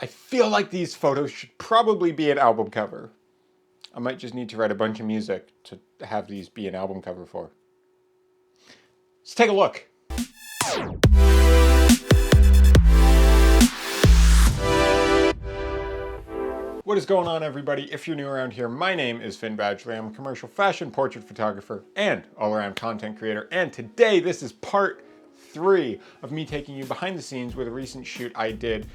I feel like these photos should probably be an album cover. I might just need to write a bunch of music to have these be an album cover for. Let's take a look. What is going on, everybody? If you're new around here, my name is Finn Badgley. I'm a commercial fashion portrait photographer and all-around content creator. And today, this is part 3 of me taking you behind the scenes with a recent shoot I did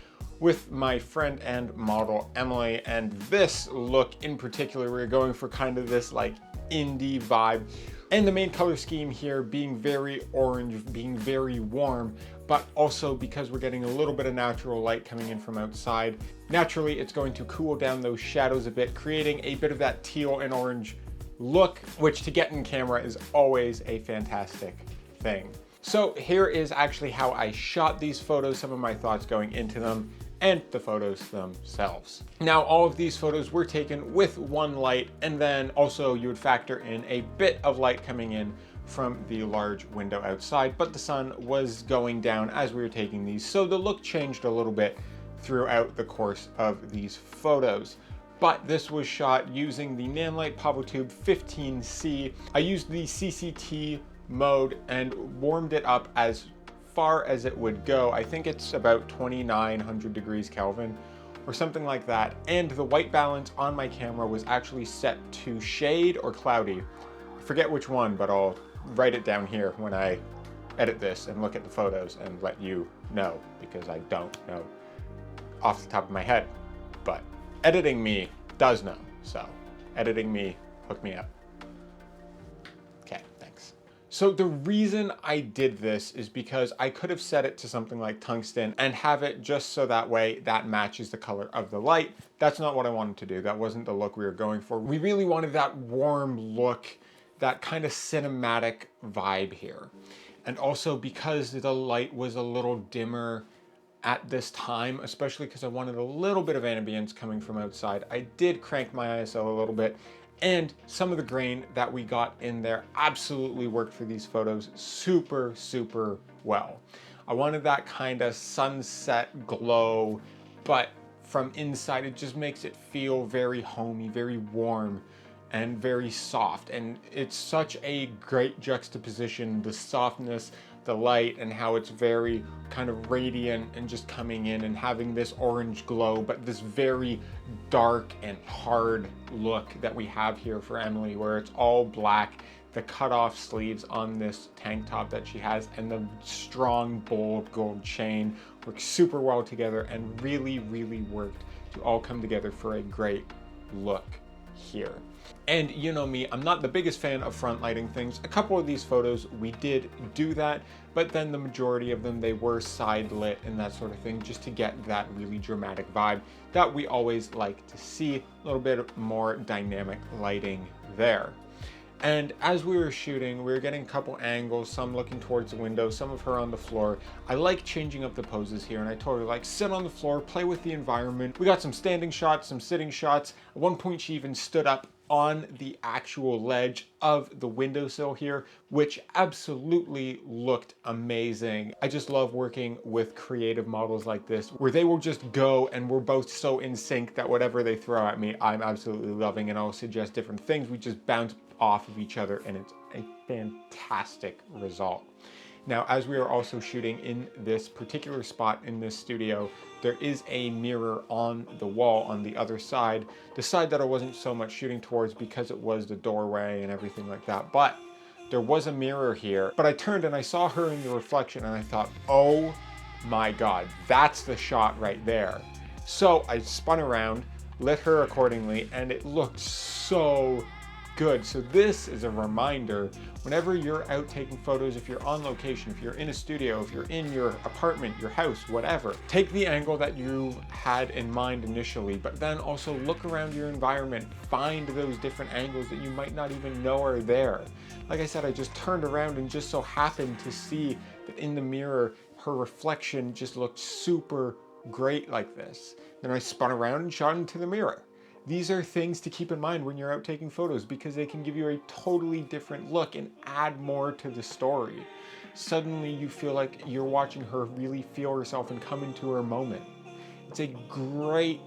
with my friend and model, Emily. And this look in particular, we're going for kind of this like indie vibe. And the main color scheme here being very orange, being very warm, but also because we're getting a little bit of natural light coming in from outside. Naturally, it's going to cool down those shadows a bit, creating a bit of that teal and orange look, which to get in camera is always a fantastic thing. So here is actually how I shot these photos, some of my thoughts going into them, and the photos themselves. Now, all of these photos were taken with one light, and then also you would factor in a bit of light coming in from the large window outside, but the sun was going down as we were taking these, so the look changed a little bit throughout the course of these photos. But this was shot using the Nanlite PavoTube 15C. I used the CCT mode and warmed it up as far as it would go. I think it's about 2900 degrees Kelvin or something like that. And the white balance on my camera was actually set to shade or cloudy. I forget which one, but I'll write it down here when I edit this and look at the photos and let you know, because I don't know off the top of my head, but editing me does know. So editing me, hook me up. Okay, thanks. So the reason I did this is because I could have set it to something like tungsten and have it just so that way that matches the color of the light. That's not what I wanted to do. That wasn't the look we were going for. We really wanted that warm look, that kind of cinematic vibe here. And also because the light was a little dimmer at this time, especially because I wanted a little bit of ambience coming from outside, I did crank my ISO a little bit, and some of the grain that we got in there absolutely worked for these photos super, super well. I wanted that kind of sunset glow, but from inside it just makes it feel very homey, very warm, and very soft. And it's such a great juxtaposition, the softness, the light, and how it's very kind of radiant and just coming in and having this orange glow, but this very dark and hard look that we have here for Emily, where it's all black, the cut-off sleeves on this tank top that she has, and the strong, bold gold chain work super well together and really, really worked to all come together for a great look here. And you know me, I'm not the biggest fan of front lighting things. A couple of these photos we did do that, but then the majority of them, they were side lit and that sort of thing, just to get that really dramatic vibe that we always like to see. A little bit more dynamic lighting there. And as we were shooting, we were getting a couple angles, some looking towards the window, some of her on the floor. I like changing up the poses here, and I told her, like, sit on the floor, play with the environment. We got some standing shots, some sitting shots. At one point, she even stood up on the actual ledge of the windowsill here, which absolutely looked amazing. I just love working with creative models like this, where they will just go and we're both so in sync that whatever they throw at me, I'm absolutely loving, and I'll suggest different things. We just bounce off of each other, and it's a fantastic result. Now, as we are also shooting in this particular spot in this studio, there is a mirror on the wall on the other side, the side that I wasn't so much shooting towards because it was the doorway and everything like that, but there was a mirror here. But I turned and I saw her in the reflection, and I thought, oh my God, that's the shot right there. So I spun around, lit her accordingly, and it looked so good. So this is a reminder, whenever you're out taking photos, if you're on location, if you're in a studio, if you're in your apartment, your house, whatever, take the angle that you had in mind initially, but then also look around your environment, find those different angles that you might not even know are there. Like I said, I just turned around and just so happened to see that in the mirror, her reflection just looked super great like this. Then I spun around and shot into the mirror. These are things to keep in mind when you're out taking photos, because they can give you a totally different look and add more to the story. Suddenly you feel like you're watching her really feel herself and come into her moment. It's a great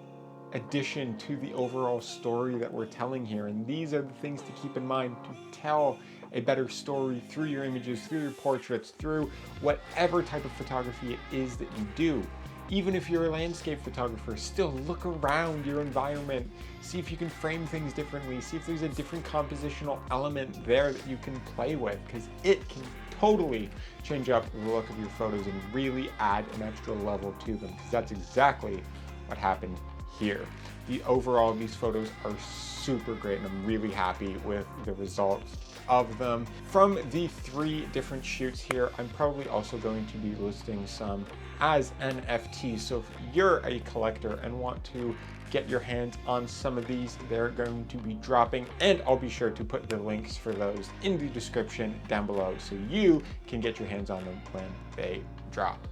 addition to the overall story that we're telling here. And these are the things to keep in mind to tell a better story through your images, through your portraits, through whatever type of photography it is that you do. Even if you're a landscape photographer, still look around your environment, see if you can frame things differently, see if there's a different compositional element there that you can play with, because it can totally change up the look of your photos and really add an extra level to them, because that's exactly what happened here. The overall, these photos are super great, and I'm really happy with the results of them. From the 3 different shoots here, I'm probably also going to be listing some as NFTs. So if you're a collector and want to get your hands on some of these, they're going to be dropping, and I'll be sure to put the links for those in the description down below so you can get your hands on them when they drop.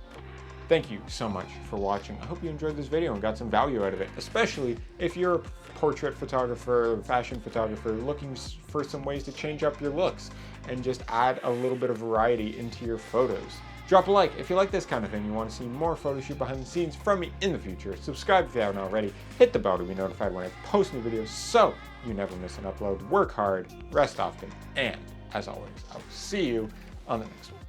Thank you so much for watching. I hope you enjoyed this video and got some value out of it, especially if you're a portrait photographer, fashion photographer, looking for some ways to change up your looks and just add a little bit of variety into your photos. Drop a like if you like this kind of thing. You want to see more photo shoot behind the scenes from me in the future. Subscribe if you haven't already. Hit the bell to be notified when I post new videos so you never miss an upload. Work hard, rest often, and as always, I will see you on the next one.